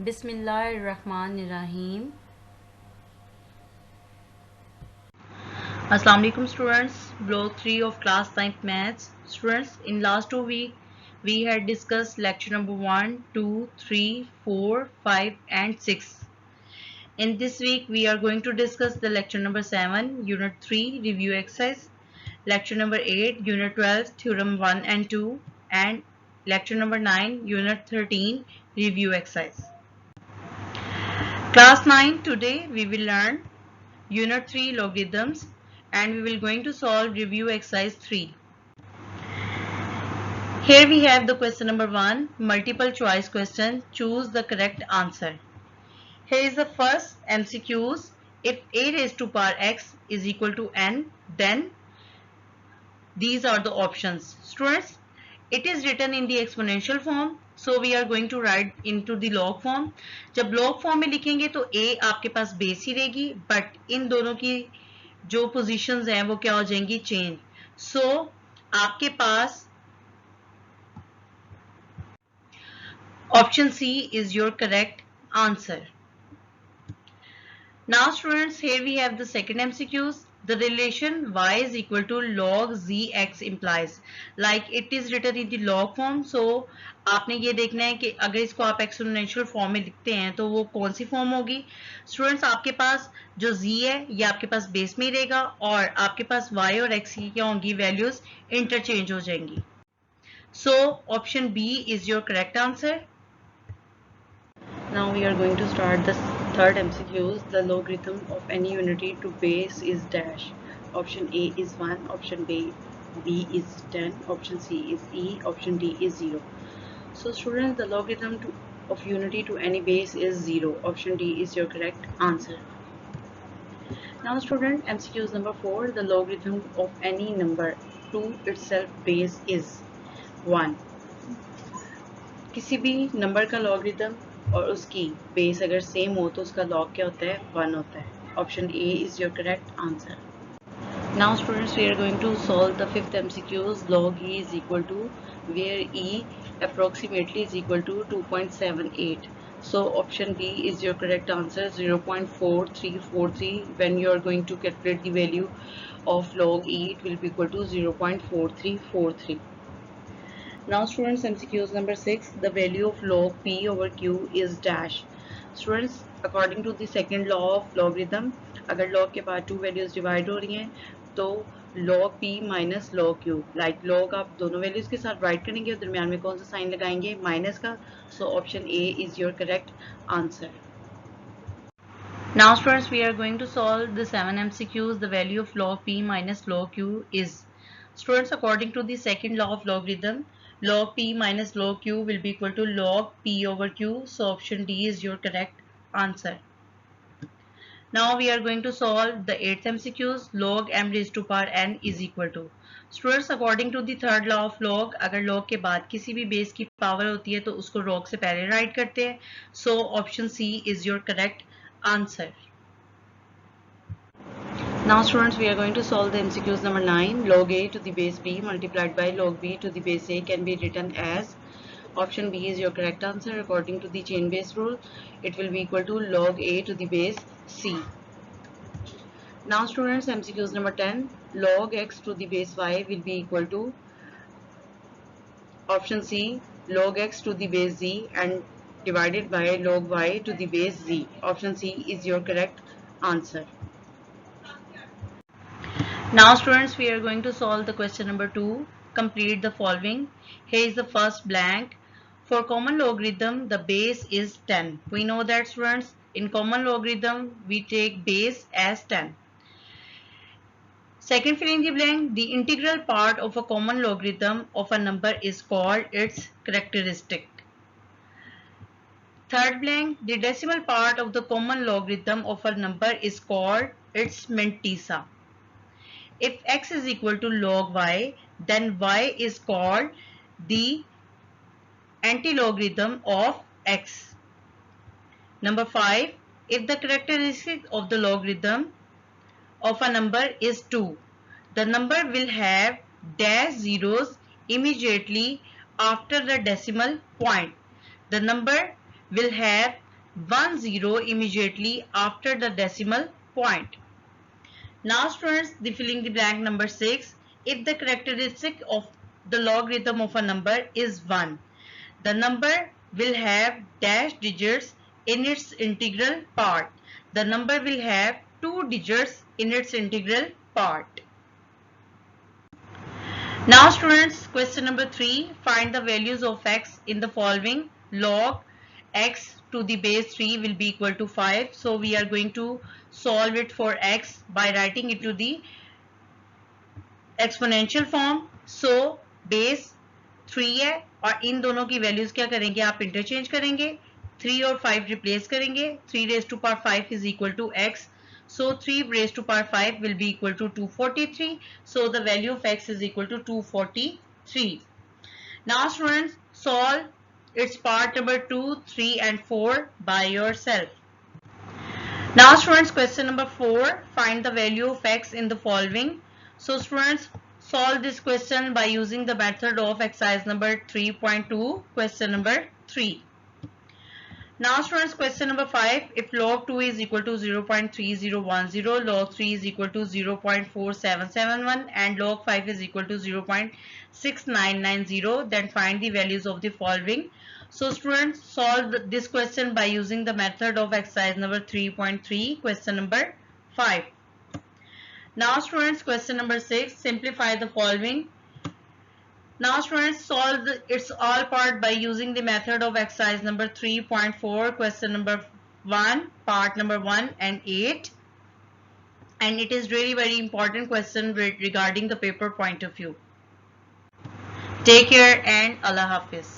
Bismillahirrahmanirrahim. Assalamu alaikum students. Block 3 of class 9th maths. Students, in last 2 weeks we had discussed lecture number 1, 2, 3, 4, 5 and 6. In this week we are going to discuss the lecture number 7, unit 3, review exercise, lecture number 8, unit 12, theorem 1 and 2, and lecture number 9, unit 13, review exercise. Class 9, today we will learn unit 3 logarithms and we will going to solve review exercise 3. Here we have the question number 1, multiple choice question, choose the correct answer. Here is the first MCQs. If a raised to power x is equal to n, then these are the options. Students, it is written in the exponential form, so we are going to write into the log form. जब log form में लिखेंगे तो a आपके पास base ही रहेगी, but इन दोनों की जो positions हैं वो क्या हो जाएंगी, चेंज. So आपके पास option C is your correct answer. Now students, here we have the second MCQs. The relation y is equal to log zx implies, like it is written in the log form. So आपने ये देखना है कि अगर इसको आप exponential form में लिखते हैं तो वो कौन सी फॉर्म होगी. स्टूडेंट्स, आपके पास जो z है ये आपके पास बेस में ही रहेगा और आपके पास y और x की क्या होंगी, वैल्यूज इंटरचेंज हो जाएंगी. So option B is your correct answer. Now we are going to start the third MCQs. The logarithm of any unity to base is dash. Option A is 1, option B is 10, option C is E, option D is 0. So students, the logarithm of unity to any base is 0. Option D is your correct answer. Now student, MCQs number 4. The logarithm of any number to itself base is 1. किसी भी number का logarithm और उसकी base अगर same हो तो उसका log क्या होता है, 1 होता है. Option A is your correct answer. Now students, we are going to solve the fifth MCQs. Log E is equal to where E approximately is equal to 2.78. So option B is your correct answer, 0.4343. When you are going to calculate the value of log E, it will be equal to 0.4343. Now students, MCQs number 6. The value of log P over Q is dash. Students, according to the second law of logarithm, अगर log के बाद two values divide हो रही हैं तो log P minus log Q, like log आप दोनों values के साथ write करेंगे और दरम्यान में कौन सा साइन लगाएंगे, माइनस का. So option A is your correct answer. Now students, we are going to solve the 7 MCQs. The value of log P minus log Q is, students, according to the second law of logarithm, log P minus log Q will be equal to log P over Q. So option D is your correct answer. Now we are going to solve the 8th MCQs. Log m raised to power n is equal to, students, according to the third law of log, अगर log के बाद किसी भी base की power होती है तो उसको log से पहले राइट करते हैं. So option C is your correct answer. Now students, we are going to solve the MCQs number 9. Log a to the base b multiplied by log b to the base a can be written as, option B is your correct answer. According to the chain base rule, it will be equal to log a to the base c. Now students, MCQs number 10. Log x to the base y will be equal to, option C, log x to the base z and divided by log y to the base z. Option C is your correct answer. Now students, we are going to solve the question number 2. Complete the following. Here is the first blank. For common logarithm, the base is 10. We know that students, in common logarithm, we take base as 10. Second fill in the blank, the integral part of a common logarithm of a number is called its characteristic. Third blank, the decimal part of the common logarithm of a number is called its mantissa. If x is equal to log y, then y is called the antilogarithm of x. Number 5, if the characteristic of the logarithm of a number is 2, the number will have dash zeros immediately after the decimal point. The number will have one zero immediately after the decimal point. Now students, the filling the blank number 6. If the characteristic of the logarithm of a number is 1, the number will have dash digits in its integral part. The number will have 2 digits in its integral part. Now students, question number 3. Find the values of x in the following. Log x to the base 3 will be equal to 5. So we are going to solve it for x by writing it to the exponential form. So base 3 है और इन दोनों की values क्या करेंगे आप interchange करेंगे 3 और 5 replace करेंगे 3 raised to power 5 is equal to x. So 3 raised to power 5 will be equal to 243. So the value of x is equal to 243. Now students, solve its part number 2, 3 and 4 by yourself. Now students, question number 4. Find the value of x in the following. So students, solve this question by using the method of exercise number 3.2, question number 3. Now students, question number 5. If log 2 is equal to 0.3010, log 3 is equal to 0.4771 and log 5 is equal to 0.6990, then find the values of the following. So students, solve this question by using the method of exercise number 3.3, question number 5. Now students, question number 6. Simplify the following. Now students, solve its all part by using the method of exercise number 3.4, question number 1, part number 1 and 8. And it is really very important question regarding the paper point of view. Take care and Allah Hafiz.